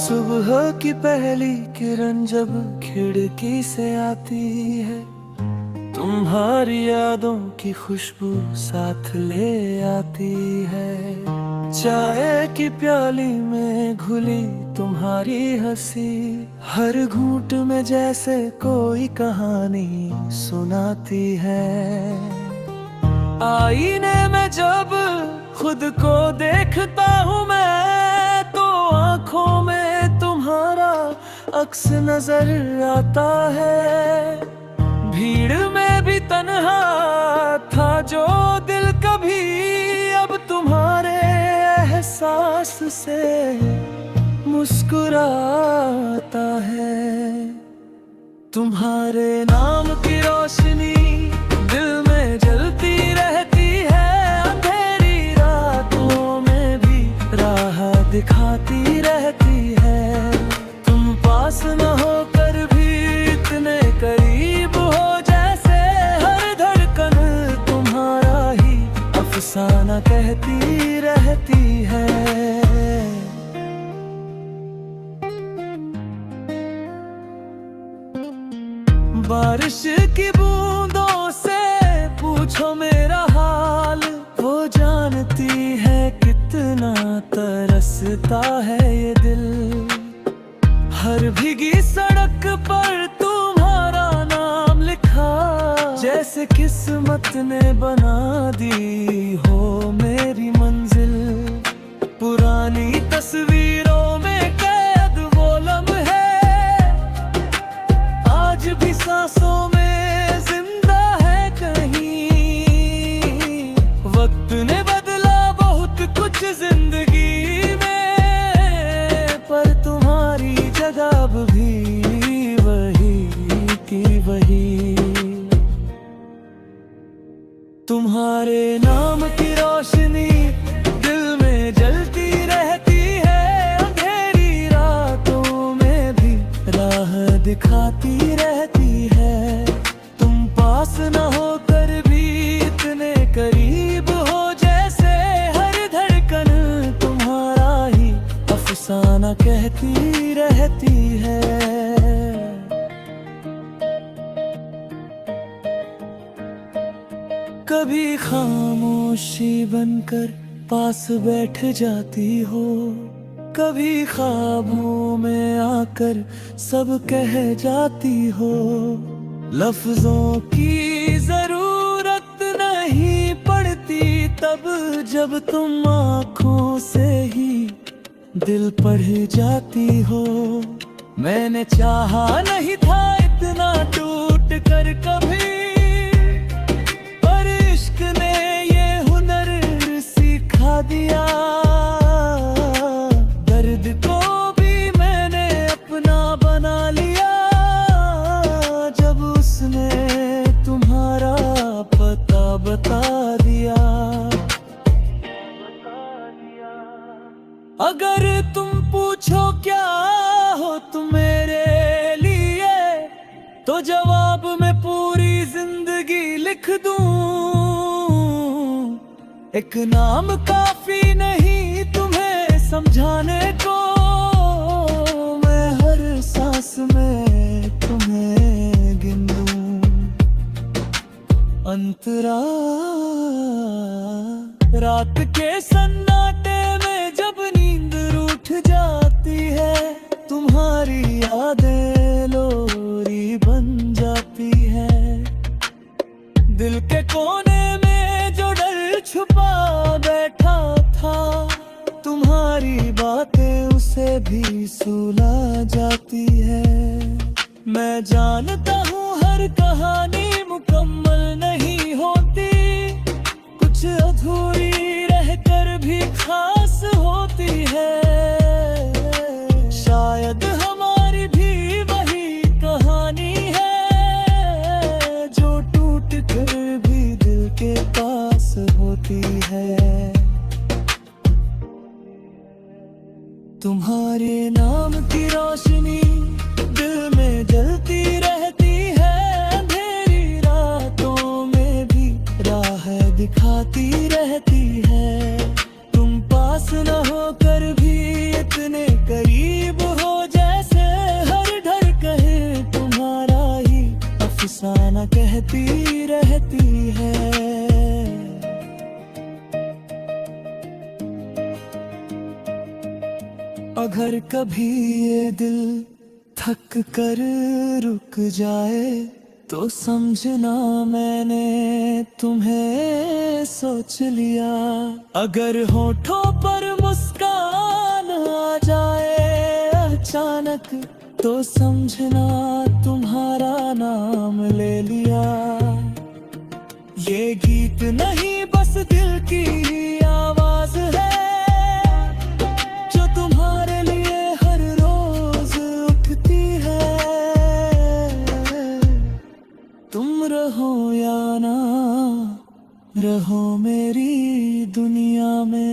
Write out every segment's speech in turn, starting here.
सुबह की पहली किरण जब खिड़की से आती है, तुम्हारी यादों की खुशबू साथ ले आती है। चाय की प्याली में घुली तुम्हारी हंसी, हर घूंट में जैसे कोई कहानी सुनाती है। आईने में जब खुद को देखता हूँ मैं, तो आंखों में तुम्हारा अक्स नजर आता है। भीड़ में भी तन्हा था जो दिल कभी, अब तुम्हारे एहसास से मुस्कुराता है। तुम्हारे नाम की रोशनी दिल में जलती रहती है, अंधेरी रातों में भी राह दिखाती रहती है। तुम पास न होकर भी इतने करीब हो, जैसे हर धड़कन तुम्हारा ही अफसाना कहती रहती है। बारिश की बूंदों से पूछो मेरा हाल, वो जानती है कितना तरसता है ये दिल। हर भीगी सड़क पर तुम्हारा नाम लिखा, जैसे किस्मत ने बना दी हो मेरी मंजिल। पुरानी तस्वीरों में कैद वो लम्हे आज भी सांसों में जिंदा है कहीं। वक्त ने बदला बहुत कुछ जिंदगी में, पर तुम्हारी जगह अब भी वही की वही। तुम्हारे नाम की रोशनी दिल में जलती रहती है, अंधेरी रातों में भी राह दिखाती रहती है। तुम पास न होकर भी इतने करीब हो, जैसे हर धड़कन तुम्हारा ही अफसाना कहती रहती है। कभी खामोशी बनकर पास बैठ जाती हो, कभी ख्वाबों में आकर सब कह जाती हो। लफ्जों की जरूरत नहीं पड़ती तब, जब तुम आँखों से ही दिल पढ़ जाती हो। मैंने चाहा नहीं था इतना टूट कर कभी, पर इश्क ने ये हुनर सिखा दिया। दर्द को भी मैंने अपना बना लिया, जब उसने तुम्हारा पता बता दिया। अगर तुम पूछो क्या हो तुम मेरे लिए, तो जवाब में पूरी जिंदगी लिख दूं। एक नाम काफी नहीं तुम्हें समझाने को, मैं हर सांस में तुम्हें गिन दूं। अंतरा रात के सन्नाटे में जब नींद रूठ जाती है, तुम्हारी यादें लोरी बन जाती है। दिल के कोने में जो डर छुपा बैठा था, तुम्हारी बातें उसे भी सुला जाती है। मैं जानता हूँ हर कहानी मुकम्मल नहीं होती, कुछ अधूरी रहकर भी खास होती है। शायद हमारी भी वही कहानी है, जो टूट कर भी दिल के पास होती है। तुम्हारे नाम की रोशनी दिल में जलती रहती है, अंधेरी रातों में भी राह दिखाती रहती है। तुम पास न होकर भी कहती रहती है। अगर कभी ये दिल थक कर रुक जाए तो समझना मैंने तुम्हें सोच लिया। अगर होठों पर मुस्कान आ जाए अचानक तो समझना तुम्हारा नाम ले लिया। ये गीत नहीं बस दिल की आवाज है जो तुम्हारे लिए हर रोज उठती है। तुम रहो या ना रहो मेरी दुनिया में।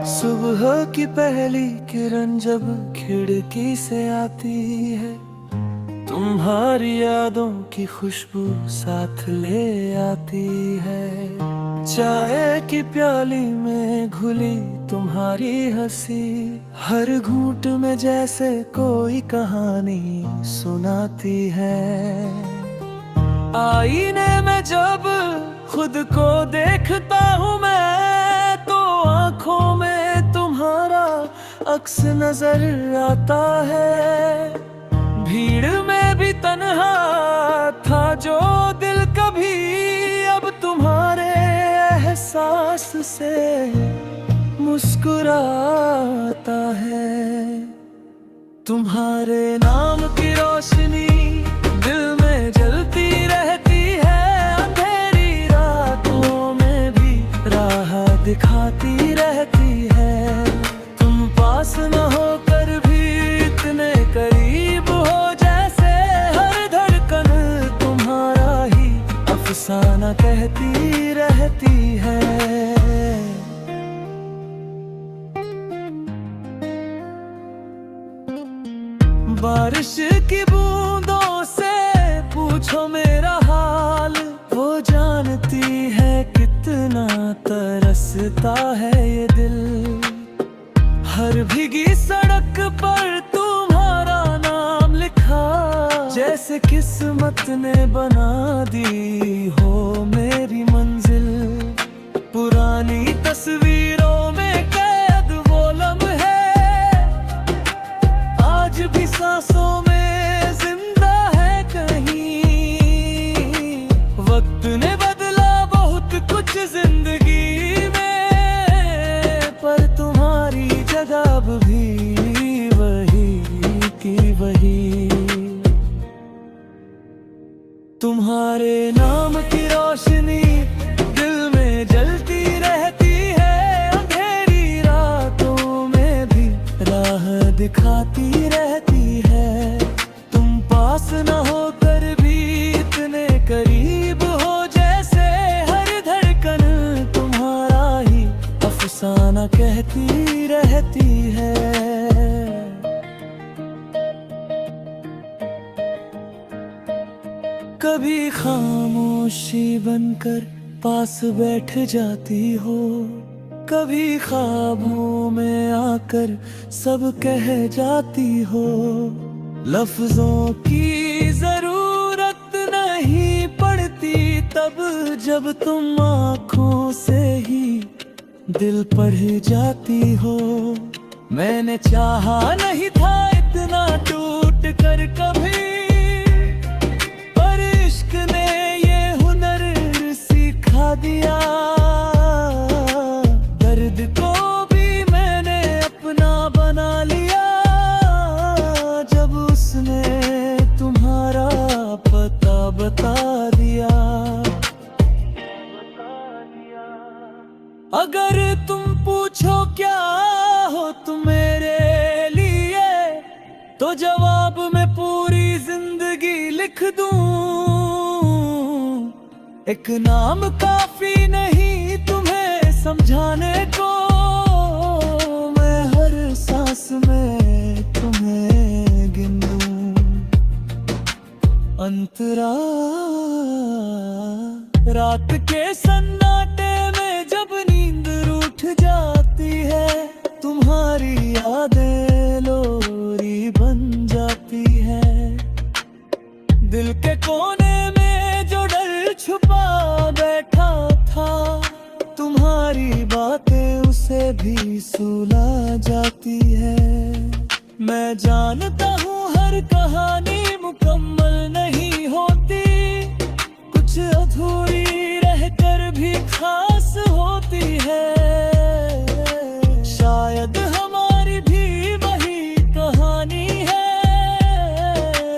सुबह की पहली किरण जब खिड़की से आती है, तुम्हारी यादों की खुशबू साथ ले आती है। चाय की प्याली में घुली तुम्हारी हंसी हर घूंट में जैसे कोई कहानी सुनाती है। आईने में जब खुद को देखता हूँ मैं तो आंखों में तुम्हारा अक्स नजर आता है। भीड़ में भी तन्हा था जो दिल कभी अब तुम्हारे एहसास से मुस्कुराता है। तुम्हारे नाम की रोशनी दिल में जलती रहती है, अंधेरी रातों में भी राह दिखाती रहती है। तुम पास न होकर भी इतने करीब हो जैसे हर धड़कन तुम्हारा ही अफसाना कहती रहती है। बारिश की बूंदों से पूछो मेरा हाल, वो जानती है कितना तरसता है ये दिल। हर भीगी सड़क पर तुम्हारा नाम लिखा जैसे किस्मत ने बना दी हो मेरी मंजिल। पुरानी तस्वीरों में कैद वो लम्हे आज भी सांसों में जिंदा है कहीं। वक्त ने बदला बहुत कुछ जिंदगी में, पर तुम्हारी जगह अब भी वही की वही। तुम्हारे नाम की रोशनी दिल में जलती रहती है, अंधेरी रातों में भी राह दिखाती रहती है। तुम पास न होकर भी इतने करीब हो जैसे हर धड़कन तुम्हारा ही अफसाना कहती रहती है। कभी खामोशी बनकर पास बैठ जाती हो, कभी ख्वाबों में आकर सब कह जाती हो। लफ्जों की जरूरत नहीं पड़ती तब जब तुम आँखों से ही दिल पढ़ जाती हो। मैंने चाहा नहीं था इतना टूट कर कभी, पर इश्क ने ये हुनर सिखा दिया। दर्द को भी मैंने अपना बना लिया जब उसने तुम्हारा पता बता दिया। अगर तुम पूछो क्या हो तुम मेरे लिए तो जवाब मैं पूरी जिंदगी लिख दूं। एक नाम काफी नहीं तुम्हें समझाने को, मैं हर सांस में तुम्हें गिन लूं। रात के सन्नाटे में जब नींद रूठ जाती है, तुम्हारी यादें लोरी बन जाती है। दिल के कोने में जो डर छुपा बैठा था, तुम्हारी बातें उसे भी सुला जाती है। मैं जानता हूँ हर कहानी मुकम्मल नहीं होती, कुछ अधूरी रहकर भी खास होती है। शायद हमारी भी वही कहानी है,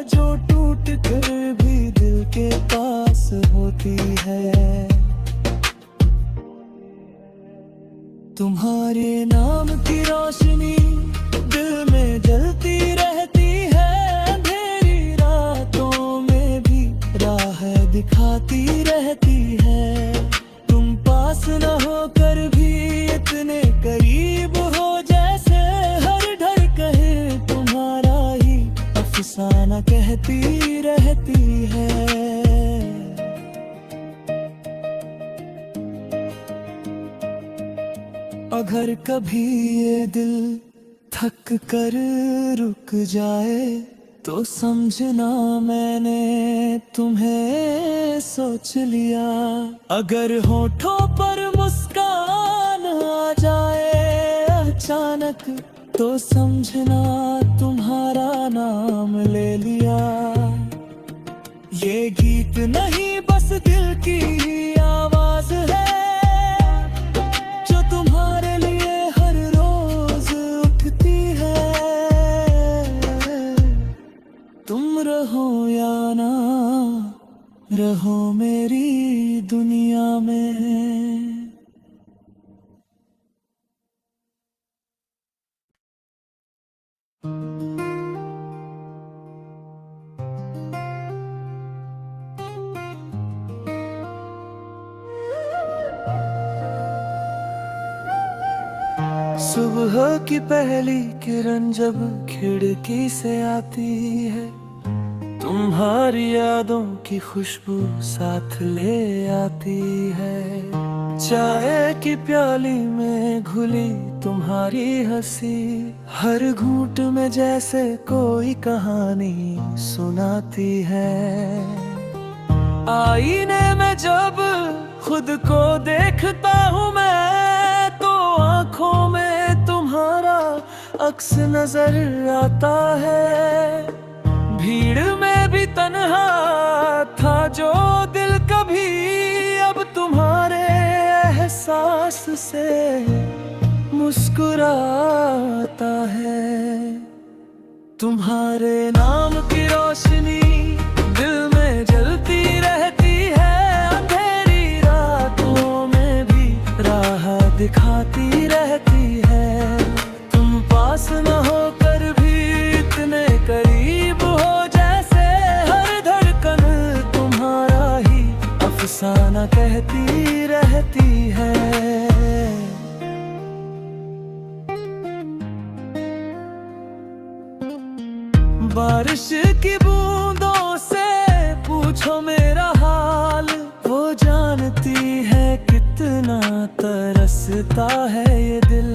जो टूट कर भी दिल के पास होती है। तुम्हारे नाम की रोशनी दिल में जलती रहती है, अंधेरी रातों में भी राह दिखाती रहती है। तुम पास न होकर भी इतने करीब हो, जैसे हर धड़कन तुम्हारा ही अफसाना कहती रहती है। अगर कभी ये दिल थक कर रुक जाए, तो समझना मैंने तुम्हें सोच लिया। अगर होठों पर मुस्कान आ जाए अचानक, तो समझना तुम्हारा नाम ले लिया। ये गीत नहीं बस दिल की ही आवाज है, रहो या ना रहो मेरी दुनिया में। सुबह की पहली किरण जब खिड़की से आती है, तुम्हारी यादों की खुशबू साथ ले आती है। चाय की प्याली में घुली तुम्हारी हंसी, हर घूंट में जैसे कोई कहानी सुनाती है। आईने में जब खुद को देखता हूँ मैं, तो आँखों में तुम्हारा अक्स नजर आता है। भीड़ में भी तन्हा था जो दिल कभी, अब तुम्हारे एहसास से मुस्कुराता है। तुम्हारे नाम की रोशनी दिल में जलती रहती है, अंधेरी रातों में भी राह दिखाती रहती है। तुम पास न होकर भी इतने करीब हो, अफसाना कहती रहती है। बारिश की बूंदों से पूछो मेरा हाल, वो जानती है कितना तरसता है ये दिल।